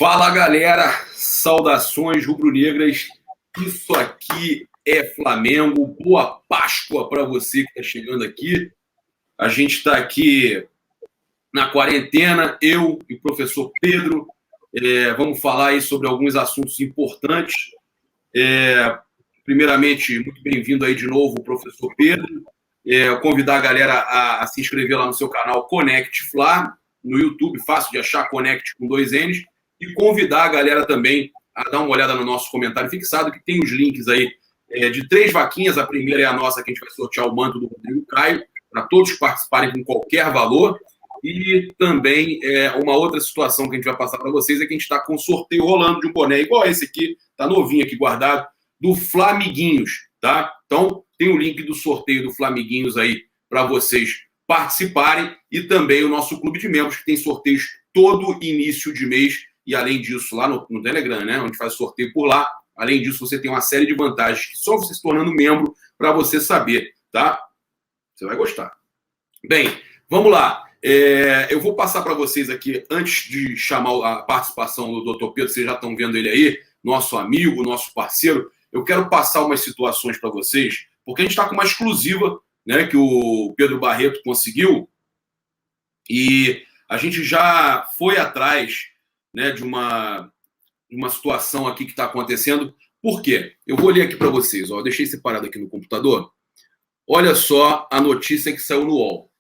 Fala, galera, saudações rubro-negras, isso aqui é Flamengo, boa Páscoa para você que está chegando aqui. A gente está aqui na quarentena, eu e o professor Pedro, vamos falar aí sobre alguns assuntos importantes. Primeiramente, muito bem-vindo aí de novo, o professor Pedro. Convidar a galera a se inscrever lá no seu canal Connect Fla, no YouTube, fácil de achar, Connect com 2 N's, e convidar a galera também a dar uma olhada no nosso comentário fixado, que tem os links aí de 3 vaquinhas. A primeira é a nossa, que a gente vai sortear o manto do Rodrigo Caio, para todos participarem com qualquer valor. E também uma outra situação que a gente vai passar para vocês é que a gente está com um sorteio rolando de um boné igual esse aqui, tá novinho aqui guardado, do Flamiguinhos, tá? Então, tem o link do sorteio do Flamiguinhos aí para vocês participarem, e também o nosso clube de membros, que tem sorteios todo início de mês, e além disso, lá no Telegram, né, onde faz sorteio por lá, além disso, você tem uma série de vantagens, que só você se tornando membro para você saber, tá? Você vai gostar. Bem, vamos lá. Eu vou passar para vocês aqui, antes de chamar a participação do Dr. Pedro, vocês já estão vendo ele aí, nosso amigo, nosso parceiro. Eu quero passar umas situações para vocês, porque a gente está com uma exclusiva, né, que o Pedro Barreto conseguiu, e a gente já foi atrás, né, de uma situação aqui que está acontecendo. Por quê? Eu vou ler aqui para vocês. Ó, eu deixei separado aqui no computador. Olha só a notícia que saiu no UOL.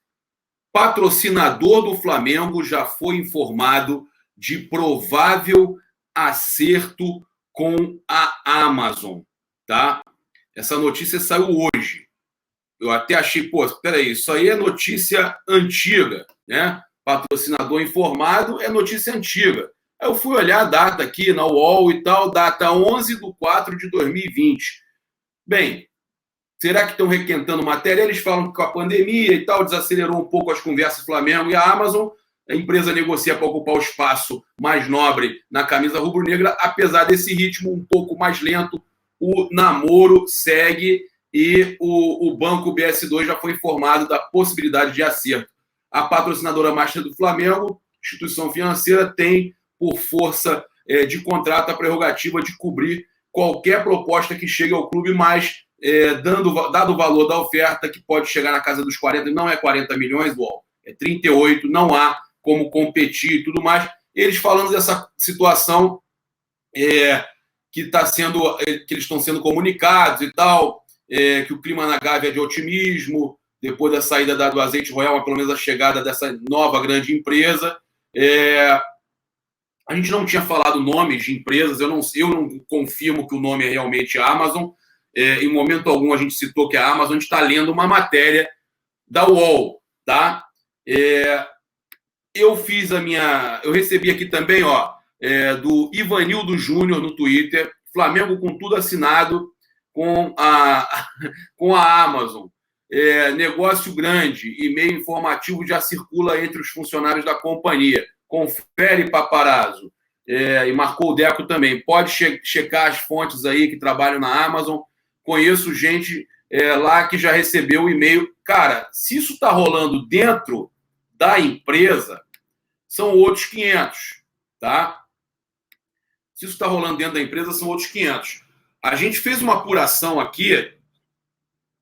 Patrocinador do Flamengo já foi informado de provável acerto com a Amazon, tá? Essa notícia saiu hoje. Eu até achei, peraí, isso aí é notícia antiga, né? Patrocinador informado é notícia antiga. Aí eu fui olhar a data aqui na UOL e tal, data 11/4/2020. Bem, será que estão requentando matéria? Eles falam que com a pandemia e tal, desacelerou um pouco as conversas Flamengo e a Amazon. A empresa negocia para ocupar o espaço mais nobre na camisa rubro-negra. Apesar desse ritmo um pouco mais lento, o namoro segue e o Banco BS2 já foi informado da possibilidade de acerto. A patrocinadora master do Flamengo, instituição financeira, tem, por força de contrato, a prerrogativa de cobrir qualquer proposta que chegue ao clube, mas dado o valor da oferta, que pode chegar na casa dos 40, não é 40 milhões, é 38, não há como competir e tudo mais. Eles falando dessa situação que eles estão sendo comunicados e tal, que o clima na Gávea é de otimismo, depois da saída do Azeite Royal, mas pelo menos a chegada dessa nova grande empresa. A gente não tinha falado nomes de empresas, eu não confirmo que o nome é realmente Amazon. Em momento algum a gente citou que a Amazon. A gente está lendo uma matéria da UOL, tá? Eu recebi aqui também, do Ivanildo Júnior no Twitter, Flamengo com tudo assinado com a Amazon. Negócio grande, e-mail informativo já circula entre os funcionários da companhia. Confere, paparazzo. E marcou o Deco também. Pode checar as fontes aí que trabalham na Amazon. Conheço gente lá que já recebeu o e-mail. Cara, se isso está rolando dentro da empresa, são outros 500, tá? Se isso está rolando dentro da empresa, são outros 500. A gente fez uma apuração aqui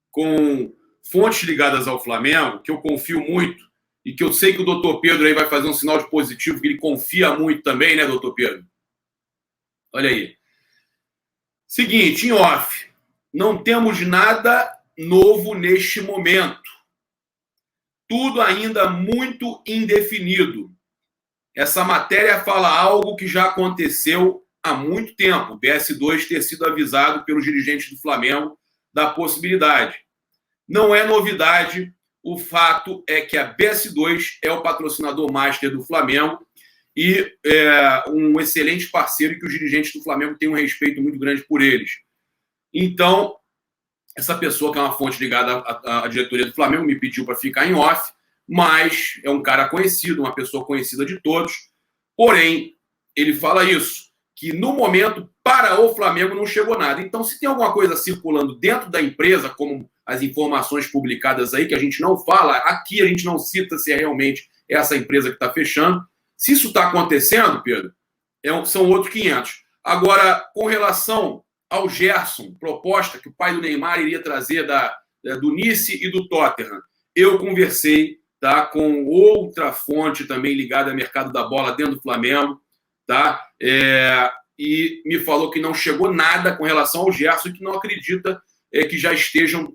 com fontes ligadas ao Flamengo, que eu confio muito, e que eu sei que o doutor Pedro aí vai fazer um sinal de positivo, que ele confia muito também, né, doutor Pedro? Olha aí. Seguinte, em off, não temos nada novo neste momento. Tudo ainda muito indefinido. Essa matéria fala algo que já aconteceu há muito tempo. O BS2 ter sido avisado pelos dirigentes do Flamengo da possibilidade. Não é novidade. O fato é que a BS2 é o patrocinador master do Flamengo e um excelente parceiro, e que os dirigentes do Flamengo têm um respeito muito grande por eles. Então, essa pessoa, que é uma fonte ligada à diretoria do Flamengo, me pediu para ficar em off, mas é um cara conhecido, uma pessoa conhecida de todos. Porém, ele fala isso, que no momento, para o Flamengo, não chegou nada. Então, se tem alguma coisa circulando dentro da empresa, como as informações publicadas aí, que a gente não fala, aqui a gente não cita se é realmente essa empresa que está fechando. Se isso está acontecendo, Pedro, são outros 500. Agora, com relação ao Gerson, proposta que o pai do Neymar iria trazer do Nice e do Tottenham, eu conversei, tá, com outra fonte também ligada ao mercado da bola dentro do Flamengo, tá, e me falou que não chegou nada com relação ao Gerson, que não acredita que já estejam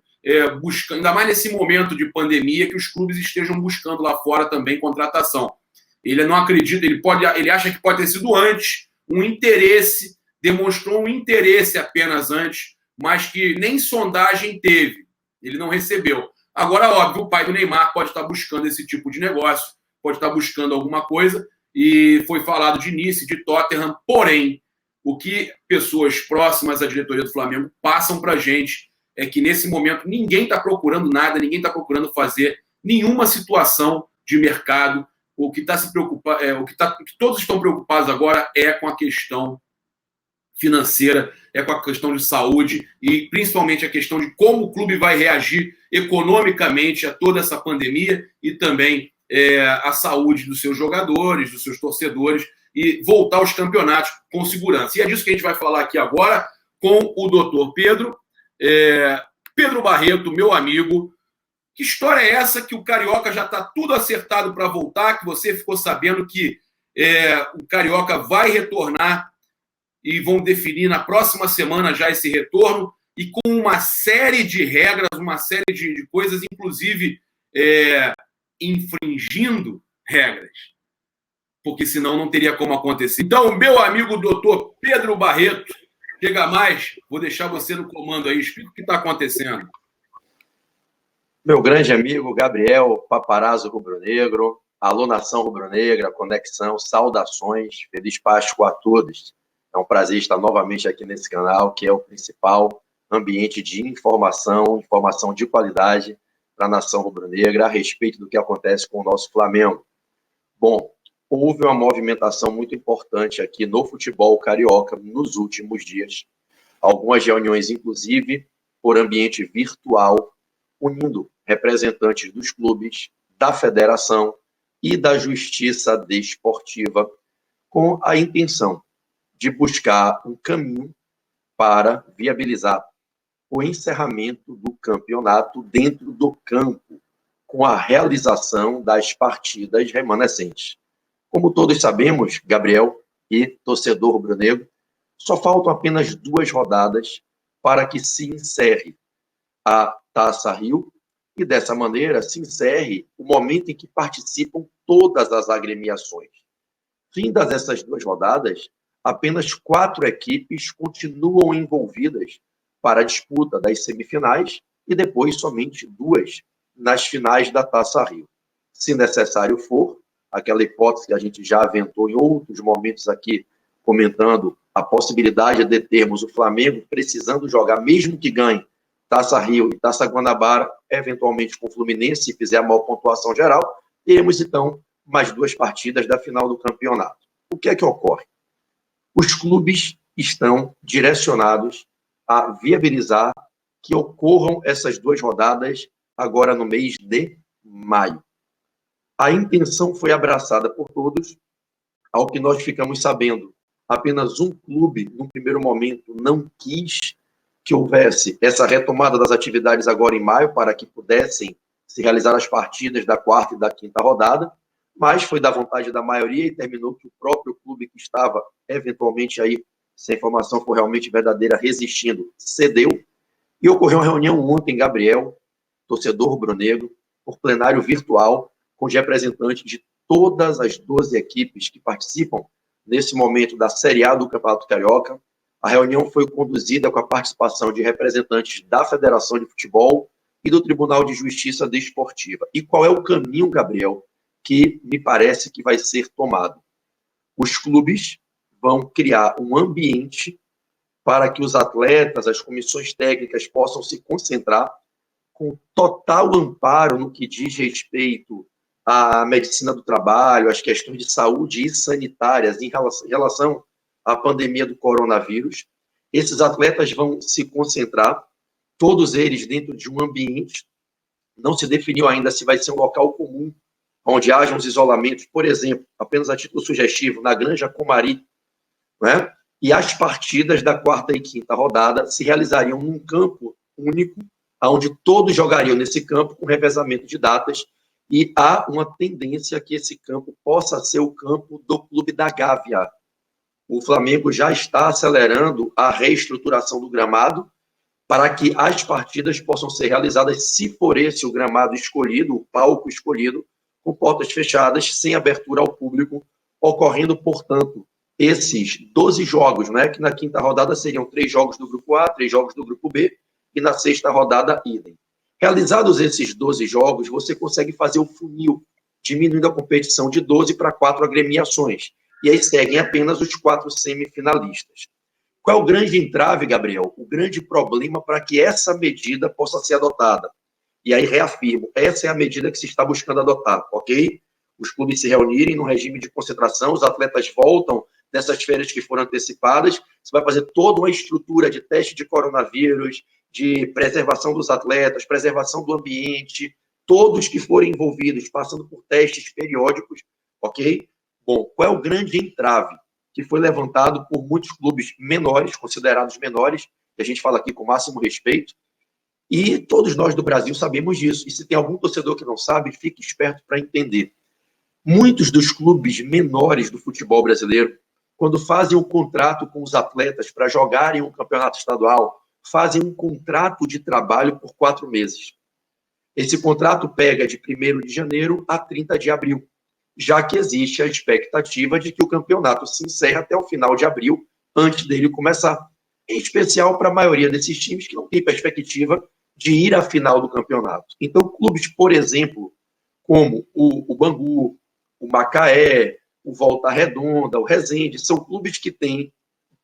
buscando, ainda mais nesse momento de pandemia, que os clubes estejam buscando lá fora também contratação. Ele não acredita, ele acha que pode ter sido antes um interesse, demonstrou um interesse apenas antes, mas que nem sondagem teve, ele não recebeu. Agora, óbvio, o pai do Neymar pode estar buscando esse tipo de negócio, pode estar buscando alguma coisa, e foi falado de Nice, de Tottenham, porém, o que pessoas próximas à diretoria do Flamengo passam para a gente é que, nesse momento, ninguém está procurando nada, ninguém está procurando fazer nenhuma situação de mercado. O que está se preocupando, o que todos estão preocupados agora é com a questão financeira, é com a questão de saúde e principalmente a questão de como o clube vai reagir economicamente a toda essa pandemia e também a saúde dos seus jogadores, dos seus torcedores e voltar aos campeonatos com segurança. E é disso que a gente vai falar aqui agora com o doutor Pedro. Pedro Barreto, meu amigo. Que história é essa que o Carioca já está tudo acertado para voltar, que você ficou sabendo que o Carioca vai retornar e vão definir na próxima semana já esse retorno e com uma série de regras, uma série de coisas, inclusive infringindo regras, porque senão não teria como acontecer. Então, meu amigo doutor Pedro Barreto, chega mais, vou deixar você no comando aí, explica o que está acontecendo. Meu grande amigo Gabriel Paparazzo Rubro-Negro, alô Nação Rubro-Negra, Conexão, saudações, feliz Páscoa a todos. É um prazer estar novamente aqui nesse canal, que é o principal ambiente de informação de qualidade para a Nação Rubro-Negra a respeito do que acontece com o nosso Flamengo. Bom, houve uma movimentação muito importante aqui no futebol carioca nos últimos dias. Algumas reuniões, inclusive, por ambiente virtual, unindo representantes dos clubes, da federação e da justiça desportiva, com a intenção de buscar um caminho para viabilizar o encerramento do campeonato dentro do campo, com a realização das partidas remanescentes. Como todos sabemos, Gabriel e torcedor rubro-negro, só faltam apenas 2 rodadas para que se encerre a Taça Rio e, dessa maneira, se encerre o momento em que participam todas as agremiações. Findas essas 2 rodadas, apenas 4 equipes continuam envolvidas para a disputa das semifinais e depois somente 2 nas finais da Taça Rio. Se necessário for, aquela hipótese que a gente já aventou em outros momentos aqui, comentando a possibilidade de termos o Flamengo precisando jogar, mesmo que ganhe, Taça Rio e Taça Guanabara, eventualmente com o Fluminense, se fizer a maior pontuação geral, teremos, então, mais 2 partidas da final do campeonato. O que é que ocorre? Os clubes estão direcionados a viabilizar que ocorram essas 2 rodadas agora no mês de maio. A intenção foi abraçada por todos, ao que nós ficamos sabendo. Apenas um clube, no primeiro momento, não quis que houvesse essa retomada das atividades agora em maio, para que pudessem se realizar as partidas da 4ª e da 5ª rodada, mas foi da vontade da maioria e terminou que o próprio clube que estava, eventualmente, aí, se a informação for realmente verdadeira, resistindo, cedeu. E ocorreu uma reunião ontem, Gabriel, torcedor rubro-negro, por plenário virtual, com os representantes de todas as 12 equipes que participam nesse momento da Série A do Campeonato Carioca. A reunião foi conduzida com a participação de representantes da Federação de Futebol e do Tribunal de Justiça Desportiva. E qual é o caminho, Gabriel, que me parece que vai ser tomado? Os clubes vão criar um ambiente para que os atletas, as comissões técnicas possam se concentrar com total amparo no que diz respeito à medicina do trabalho, às questões de saúde e sanitárias em relação à pandemia do coronavírus. Esses atletas vão se concentrar, todos eles dentro de um ambiente, não se definiu ainda se vai ser um local comum, onde haja uns isolamentos, por exemplo, apenas a título sugestivo, na Granja Comari, né? E as partidas da quarta e quinta rodada se realizariam num campo único, onde todos jogariam nesse campo com revezamento de datas, e há uma tendência que esse campo possa ser o campo do Clube da Gávea. O Flamengo já está acelerando a reestruturação do gramado para que as partidas possam ser realizadas, se for esse o gramado escolhido, o palco escolhido, com portas fechadas, sem abertura ao público, ocorrendo, portanto, esses 12 jogos, né, que na quinta rodada seriam 3 jogos do grupo A, 3 jogos do grupo B, e na sexta rodada, idem. Realizados esses 12 jogos, você consegue fazer o funil, diminuindo a competição de 12 para 4 agremiações, e aí seguem apenas os 4 semifinalistas. Qual é o grande entrave, Gabriel? O grande problema para que essa medida possa ser adotada. E aí reafirmo, essa é a medida que se está buscando adotar, ok? Os clubes se reunirem no regime de concentração, os atletas voltam dessas férias que foram antecipadas, você vai fazer toda uma estrutura de teste de coronavírus, de preservação dos atletas, preservação do ambiente, todos que forem envolvidos, passando por testes periódicos, ok? Bom, qual é o grande entrave que foi levantado por muitos clubes menores, considerados menores, que a gente fala aqui com o máximo respeito, e todos nós do Brasil sabemos disso. E se tem algum torcedor que não sabe, fique esperto para entender. Muitos dos clubes menores do futebol brasileiro, quando fazem um contrato com os atletas para jogarem um campeonato estadual, fazem um contrato de trabalho por 4 meses. Esse contrato pega de 1º de janeiro a 30 de abril, já que existe a expectativa de que o campeonato se encerre até o final de abril, antes dele começar. Em especial para a maioria desses times que não tem perspectiva de ir à final do campeonato. Então, clubes, por exemplo, como o Bangu, o Macaé, o Volta Redonda, o Resende, são clubes que têm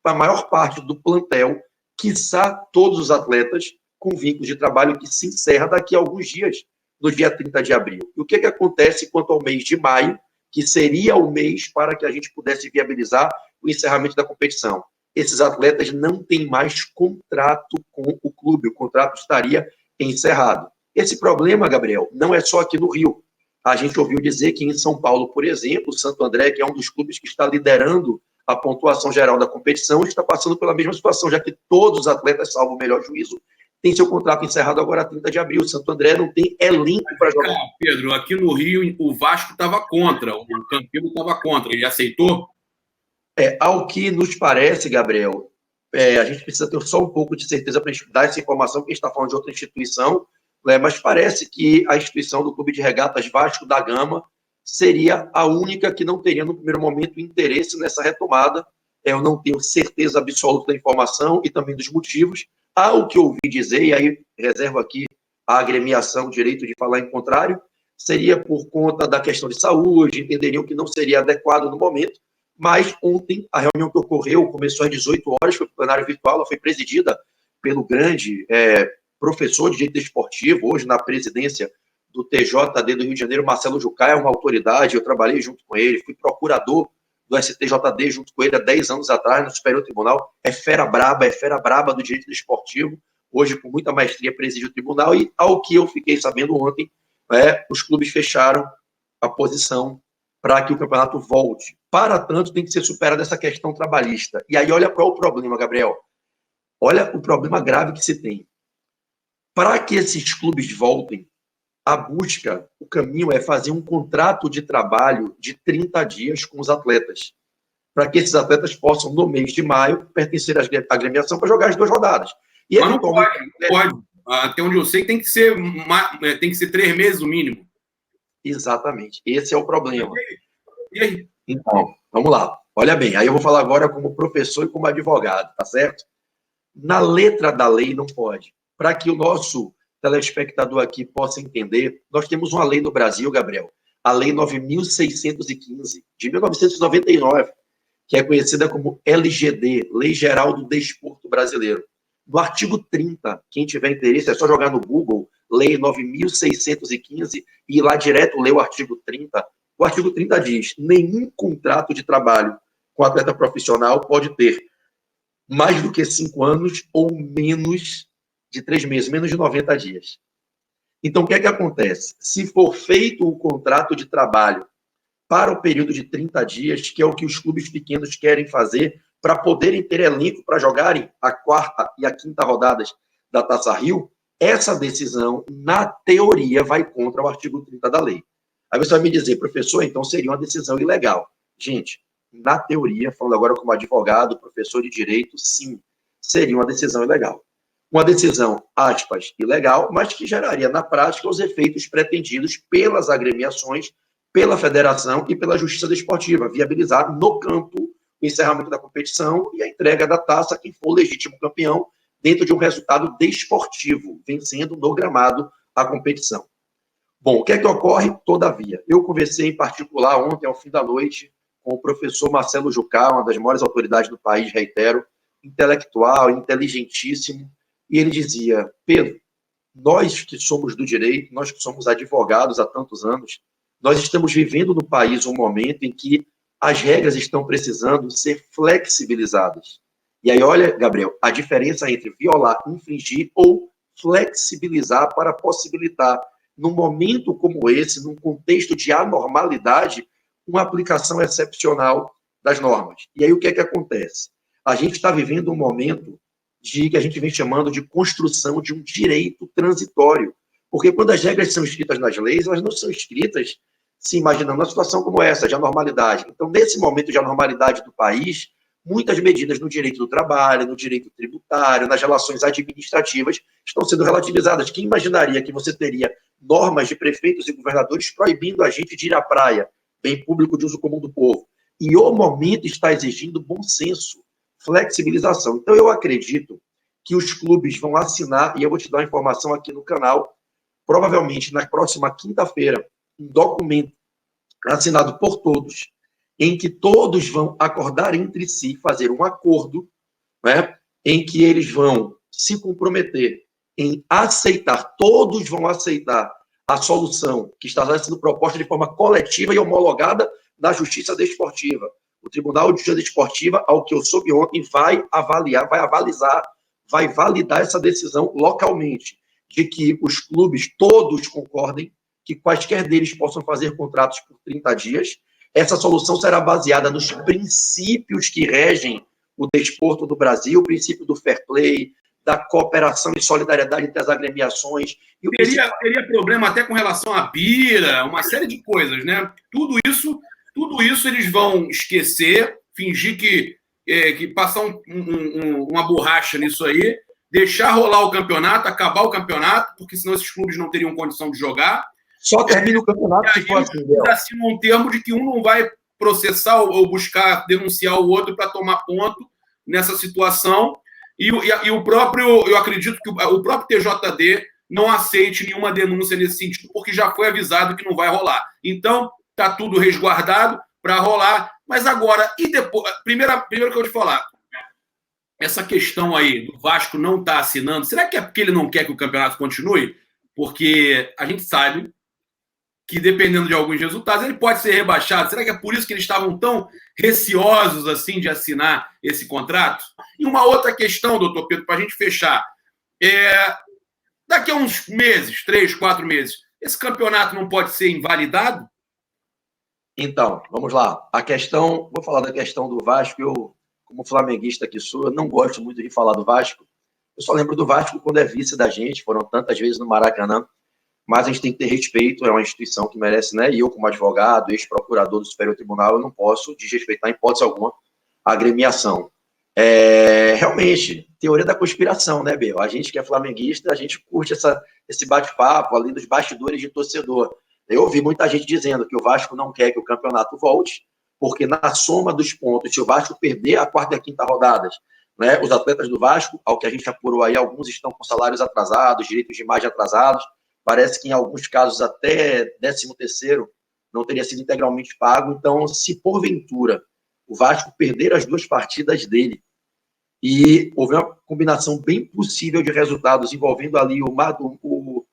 a maior parte do plantel, quiçá todos os atletas, com vínculos de trabalho que se encerra daqui a alguns dias, no dia 30 de abril. E o que acontece quanto ao mês de maio, que seria o mês para que a gente pudesse viabilizar o encerramento da competição? Esses atletas não têm mais contrato com o clube, o contrato estaria encerrado. Esse problema, Gabriel, não é só aqui no Rio. A gente ouviu dizer que em São Paulo, por exemplo, o Santo André, que é um dos clubes que está liderando a pontuação geral da competição, está passando pela mesma situação, já que todos os atletas, salvo o melhor juízo, tem seu contrato encerrado agora a 30 de abril. O Santo André não tem elenco para jogar. Pedro, aqui no Rio, o Vasco estava contra, o Campino estava contra. Ele aceitou? Ao que nos parece, Gabriel, a gente precisa ter só um pouco de certeza para a gente dar essa informação, porque a gente está falando de outra instituição, mas parece que a instituição do Clube de Regatas Vasco da Gama seria a única que não teria, no primeiro momento, interesse nessa retomada. Eu não tenho certeza absoluta da informação e também dos motivos. Há o que eu ouvi dizer, e aí reservo aqui a agremiação o direito de falar em contrário, seria por conta da questão de saúde, entenderiam que não seria adequado no momento, mas ontem a reunião que ocorreu começou às 18 horas, foi plenário virtual, ela foi presidida pelo grande professor de direito esportivo, hoje na presidência do TJD do Rio de Janeiro, Marcelo Jucá, é uma autoridade, eu trabalhei junto com ele, fui procurador do STJD junto com ele há 10 anos atrás, no Superior Tribunal, é fera braba do direito esportivo, hoje com muita maestria preside o tribunal, e ao que eu fiquei sabendo ontem, os clubes fecharam a posição para que o campeonato volte. Para tanto, tem que ser superada essa questão trabalhista. E aí, olha qual é o problema, Gabriel. Olha o problema grave que se tem. Para que esses clubes voltem, a busca, o caminho é fazer um contrato de trabalho de 30 dias com os atletas, para que esses atletas possam, no mês de maio, pertencer à agremiação para jogar as 2 rodadas. E mas não pode. Até onde eu sei, tem que ser 3 meses o mínimo. Exatamente. Esse é o problema. E aí? Então, vamos lá. Olha bem, aí eu vou falar agora como professor e como advogado, tá certo? Na letra da lei não pode. Para que o nosso telespectador aqui possa entender, nós temos uma lei no Brasil, Gabriel, a Lei 9.615, de 1999, que é conhecida como LGD, Lei Geral do Desporto Brasileiro. No artigo 30, quem tiver interesse, é só jogar no Google, Lei 9.615, e ir lá direto ler o artigo 30. O artigo 30 diz: nenhum contrato de trabalho com atleta profissional pode ter mais do que 5 anos ou menos de 3 meses, menos de 90 dias. Então, o que acontece? Se for feito o contrato de trabalho para o período de 30 dias, que é o que os clubes pequenos querem fazer para poderem ter elenco para jogarem a quarta e a quinta rodadas da Taça Rio, essa decisão, na teoria, vai contra o artigo 30 da lei. Aí você vai me dizer, professor, então seria uma decisão ilegal. Gente, na teoria, falando agora como advogado, professor de direito, sim, seria uma decisão ilegal. Uma decisão, aspas, ilegal, mas que geraria na prática os efeitos pretendidos pelas agremiações, pela federação e pela justiça desportiva, viabilizar no campo o encerramento da competição e a entrega da taça a quem for legítimo campeão dentro de um resultado desportivo, vencendo no gramado a competição. Bom, o que é que ocorre? Todavia, eu conversei em particular ontem, ao fim da noite, com o professor Marcelo Jucá, uma das maiores autoridades do país, reitero, intelectual, inteligentíssimo, e ele dizia, Pedro, nós que somos do direito, nós que somos advogados há tantos anos, nós estamos vivendo no país um momento em que as regras estão precisando ser flexibilizadas. E aí, olha, Gabriel, a diferença entre violar, infringir ou flexibilizar para possibilitar, num momento como esse, num contexto de anormalidade, uma aplicação excepcional das normas. E aí, o que é que acontece? A gente está vivendo um momento que a gente vem chamando de construção de um direito transitório. Porque quando as regras são escritas nas leis, elas não são escritas se imaginando uma situação como essa, de anormalidade. Então, nesse momento de anormalidade do país, muitas medidas no direito do trabalho, no direito tributário, nas relações administrativas, estão sendo relativizadas. Quem imaginaria que você teria normas de prefeitos e governadores proibindo a gente de ir à praia, bem público de uso comum do povo? E o momento está exigindo bom senso, flexibilização. Então, eu acredito que os clubes vão assinar, e eu vou te dar uma informação aqui no canal, provavelmente na próxima quinta-feira, um documento assinado por todos, em que todos vão acordar entre si, fazer um acordo, né, em que eles vão se comprometer em aceitar, todos vão aceitar a solução que está sendo proposta de forma coletiva e homologada na Justiça Desportiva. O Tribunal de Justiça Desportiva, ao que eu soube ontem, vai avaliar, vai validar essa decisão localmente, de que os clubes todos concordem que quaisquer deles possam fazer contratos por 30 dias. Essa solução será baseada nos princípios que regem o desporto do Brasil, o princípio do fair play, da cooperação e solidariedade entre as agremiações. E teria problema até com relação à bira, uma série de coisas, né? Tudo isso eles vão esquecer, fingir que passar uma borracha nisso aí, deixar rolar o campeonato, acabar o campeonato, porque senão esses clubes não teriam condição de jogar. Só termina o campeonato se for assim. Eles assinam um termo de que um não vai processar ou buscar denunciar o outro para tomar ponto nessa situação. E o próprio, eu acredito que o próprio TJD não aceite nenhuma denúncia nesse sentido, porque já foi avisado que não vai rolar. Então, está tudo resguardado para rolar. Mas agora, e depois? Primeiro que eu vou te falar, essa questão aí do Vasco não estar assinando, será que é porque ele não quer que o campeonato continue? Porque a gente sabe que, dependendo de alguns resultados, ele pode ser rebaixado. Será que é por isso que eles estavam tão receosos assim de assinar esse contrato? E uma outra questão, doutor Pedro, para a gente fechar. Daqui a uns meses, 3, 4 meses, esse campeonato não pode ser invalidado? Então, vamos lá. Vou falar da questão do Vasco. Eu, como flamenguista que sou, eu não gosto muito de falar do Vasco. Eu só lembro do Vasco quando é vice da gente, foram tantas vezes no Maracanã. Mas a gente tem que ter respeito, é uma instituição que merece, né? E eu, como advogado, ex-procurador do Superior Tribunal, eu não posso desrespeitar, em hipótese alguma, a agremiação. Realmente, teoria da conspiração, né, Bel? A gente que é flamenguista, a gente curte esse bate-papo ali dos bastidores de torcedor. Eu ouvi muita gente dizendo que o Vasco não quer que o campeonato volte, porque na soma dos pontos, se o Vasco perder a quarta e a quinta rodadas, né, os atletas do Vasco, ao que a gente apurou aí, alguns estão com salários atrasados, direitos de imagem atrasados, parece que em alguns casos até 13º não teria sido integralmente pago. Então, se porventura o Vasco perder as 2 partidas dele e houver uma combinação bem possível de resultados envolvendo ali o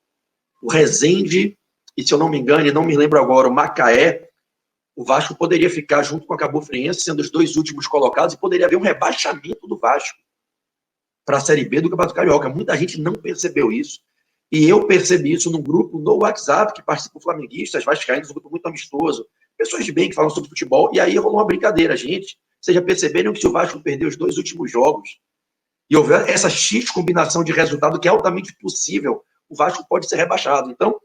Resende e, se eu não me engano, e não me lembro agora, o Macaé, o Vasco poderia ficar junto com a Cabo Friense, sendo os 2 últimos colocados, e poderia haver um rebaixamento do Vasco para a Série B do Campeonato Carioca. Muita gente não percebeu isso. E eu percebi isso num grupo no WhatsApp, que participam flamenguistas, vascaínos, um grupo muito amistoso, pessoas de bem que falam sobre futebol, e aí rolou uma brincadeira. Gente, Vocês já perceberam que se o Vasco perder os 2 últimos jogos e houver essa X combinação de resultado que é altamente possível, o Vasco pode ser rebaixado. Então,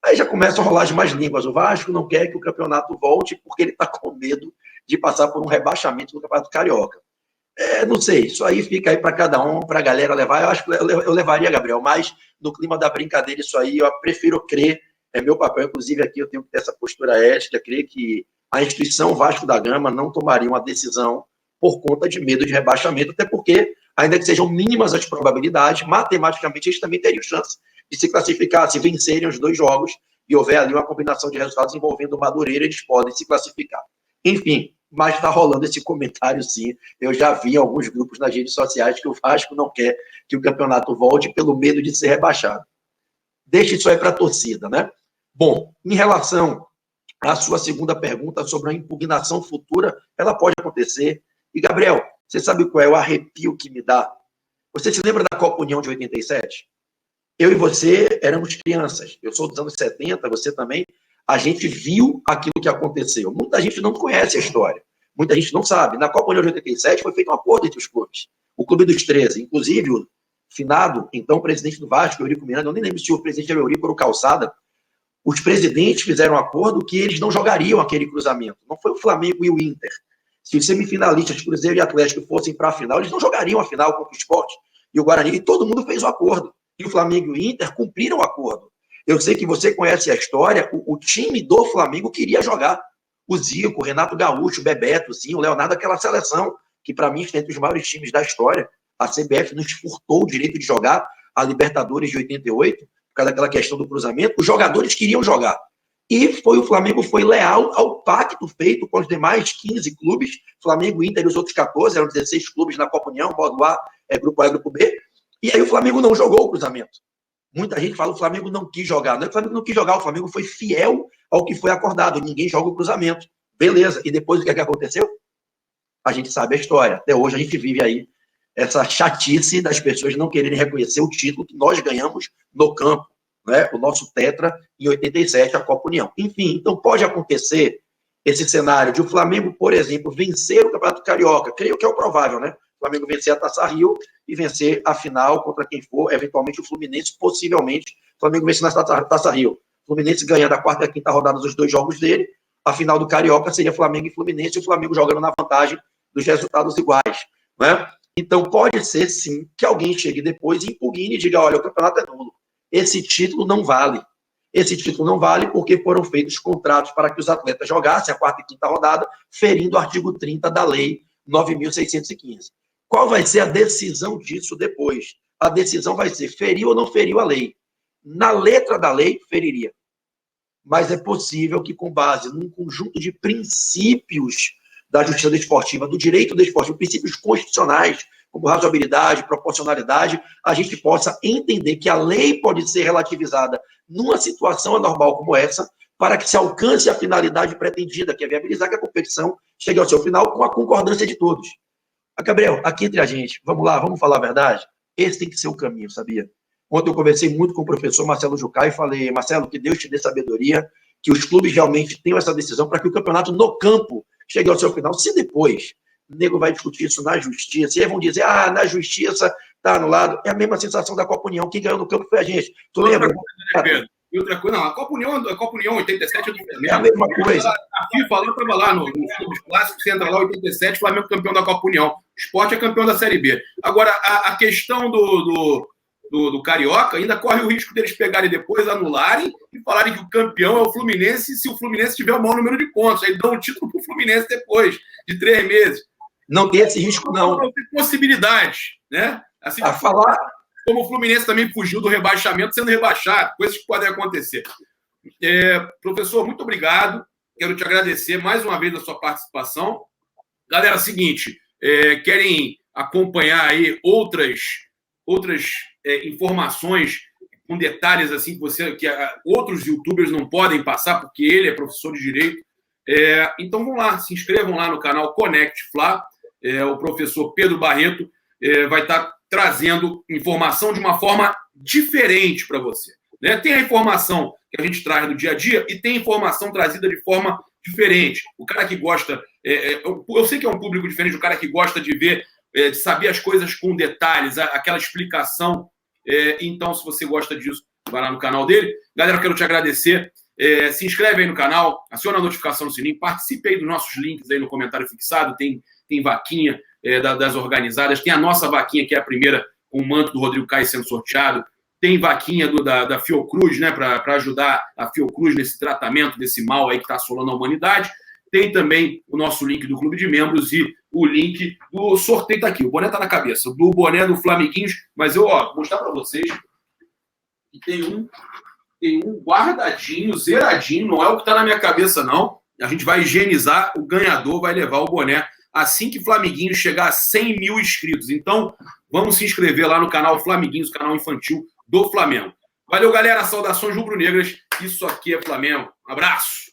aí já começam a rolar as más línguas. O Vasco não quer que o campeonato volte porque ele está com medo de passar por um rebaixamento do Campeonato Carioca. Não sei, isso aí fica aí para cada um, para a galera levar. Eu acho que eu levaria, Gabriel, mas no clima da brincadeira, isso aí eu prefiro crer, é meu papel, inclusive aqui eu tenho que ter essa postura ética, crer que a instituição Vasco da Gama não tomaria uma decisão por conta de medo de rebaixamento, até porque, ainda que sejam mínimas as probabilidades, matematicamente eles também teriam chance de se classificar, se vencerem os 2 jogos e houver ali uma combinação de resultados envolvendo o Madureira, eles podem se classificar. Enfim, mas está rolando esse comentário, sim. Eu já vi em alguns grupos nas redes sociais que o Vasco não quer que o campeonato volte pelo medo de ser rebaixado. Deixa isso aí para a torcida, né? Bom, em relação à sua segunda pergunta sobre a impugnação futura, ela pode acontecer. E, Gabriel, você sabe qual é o arrepio que me dá? Você se lembra da Copa União de 87? Eu e você éramos crianças. Eu sou dos anos 70, você também. A gente viu aquilo que aconteceu. Muita gente não conhece a história. Muita gente não sabe. Na Copa União de 87 foi feito um acordo entre os clubes. O Clube dos 13, inclusive o finado, então o presidente do Vasco, Eurico Miranda, eu nem lembro se o presidente era Eurico ou o Calçada, os presidentes fizeram um acordo que eles não jogariam aquele cruzamento. Não foi o Flamengo e o Inter. Se os semifinalistas, Cruzeiro e Atlético, fossem para a final, eles não jogariam a final contra o Sport e o Guarani, e todo mundo fez o acordo. E o Flamengo e o Inter cumpriram o acordo. Eu sei que você conhece a história, o time do Flamengo queria jogar. O Zico, o Renato Gaúcho, o Bebeto, o Leonardo, aquela seleção que, para mim, está entre os maiores times da história. A CBF nos furtou o direito de jogar a Libertadores de 88, por causa daquela questão do cruzamento. Os jogadores queriam jogar. E o Flamengo foi leal ao pacto feito com os demais 15 clubes, Flamengo, Inter e os outros 14, eram 16 clubes na Copa União, modo A, grupo A e grupo B. E aí o Flamengo não jogou o cruzamento. Muita gente fala que o Flamengo não quis jogar. Não é que o Flamengo não quis jogar, o Flamengo foi fiel ao que foi acordado. Ninguém joga o cruzamento. Beleza. E depois o que é que aconteceu? A gente sabe a história. Até hoje a gente vive aí essa chatice das pessoas não quererem reconhecer o título que nós ganhamos no campo, né? O nosso tetra em 87, a Copa União. Enfim, então pode acontecer esse cenário de o Flamengo, por exemplo, vencer o Campeonato Carioca. Creio que é o provável, né? O Flamengo vencer a Taça Rio e vencer a final contra quem for, eventualmente o Fluminense, possivelmente. O Flamengo vencer na Taça Rio. O Fluminense ganha da quarta e a quinta rodada dos 2 jogos dele. A final do Carioca seria Flamengo e Fluminense, e o Flamengo jogando na vantagem dos resultados iguais, né? Então pode ser, sim, que alguém chegue depois e impugne e diga, olha, o campeonato é nulo. Esse título não vale. Esse título não vale porque foram feitos contratos para que os atletas jogassem a quarta e quinta rodada, ferindo o artigo 30 da Lei 9.615. Qual vai ser a decisão disso depois? A decisão vai ser feriu ou não feriu a lei. Na letra da lei, feriria. Mas é possível que, com base num conjunto de princípios da justiça desportiva, do direito desportivo, princípios constitucionais, como razoabilidade, proporcionalidade, a gente possa entender que a lei pode ser relativizada numa situação anormal como essa, para que se alcance a finalidade pretendida, que é viabilizar que a competição chegue ao seu final com a concordância de todos. Gabriel, aqui entre a gente, vamos lá, vamos falar a verdade? Esse tem que ser o caminho, sabia? Ontem eu conversei muito com o professor Marcelo Jucá e falei, Marcelo, que Deus te dê sabedoria, que os clubes realmente tenham essa decisão para que o campeonato no campo chegue ao seu final. Se depois o nego vai discutir isso na justiça, e aí vão dizer, na justiça está anulado, é a mesma sensação da Copa União, quem ganhou no campo foi a gente. Tu lembra? E outra coisa, não, a Copa União 87 é diferente. É a mesma coisa. A FIFA lá estava lá nos clubes clássicos, você entra lá 87, Flamengo campeão da Copa União. O Sport é campeão da Série B. Agora, a questão do Carioca ainda corre o risco deles pegarem depois, anularem e falarem que o campeão é o Fluminense se o Fluminense tiver o maior número de pontos. Aí dão um título para o Fluminense depois, de 3 meses. Não tem esse risco, não. Não tem possibilidade, né? Assim, a falar... Como o Fluminense também fugiu do rebaixamento, sendo rebaixado, coisas que podem acontecer. Professor, muito obrigado. Quero te agradecer mais uma vez a sua participação. Galera, seguinte, querem acompanhar aí outras informações com detalhes assim que outros youtubers não podem passar, porque ele é professor de Direito. Então vão lá, se inscrevam lá no canal Conect Fla. O professor Pedro Barreto vai estar trazendo informação de uma forma diferente para você, né? Tem a informação que a gente traz do dia a dia e tem informação trazida de forma diferente. O cara que gosta Eu sei que é um público diferente, o cara que gosta de ver, de saber as coisas com detalhes, aquela explicação. Então, se você gosta disso, vai lá no canal dele. Galera, eu quero te agradecer. Se inscreve aí no canal, aciona a notificação no sininho, participe aí dos nossos links aí no comentário fixado, tem vaquinha das organizadas, tem a nossa vaquinha, que é a primeira, com o manto do Rodrigo Caio sendo sorteado, tem vaquinha da Fiocruz, né, para ajudar a Fiocruz nesse tratamento desse mal aí que está assolando a humanidade. Tem também o nosso link do Clube de Membros e o link do sorteio está aqui. O boné está na cabeça, do boné do Flamiguinhos, mas eu vou mostrar para vocês que tem um guardadinho, zeradinho, não é o que está na minha cabeça, não. A gente vai higienizar, o ganhador vai levar o boné assim que Flamiguinhos chegar a 100 mil inscritos. Então, vamos se inscrever lá no canal Flamiguinhos, canal infantil do Flamengo. Valeu, galera. Saudações rubro-negras. Isso aqui é Flamengo. Um abraço.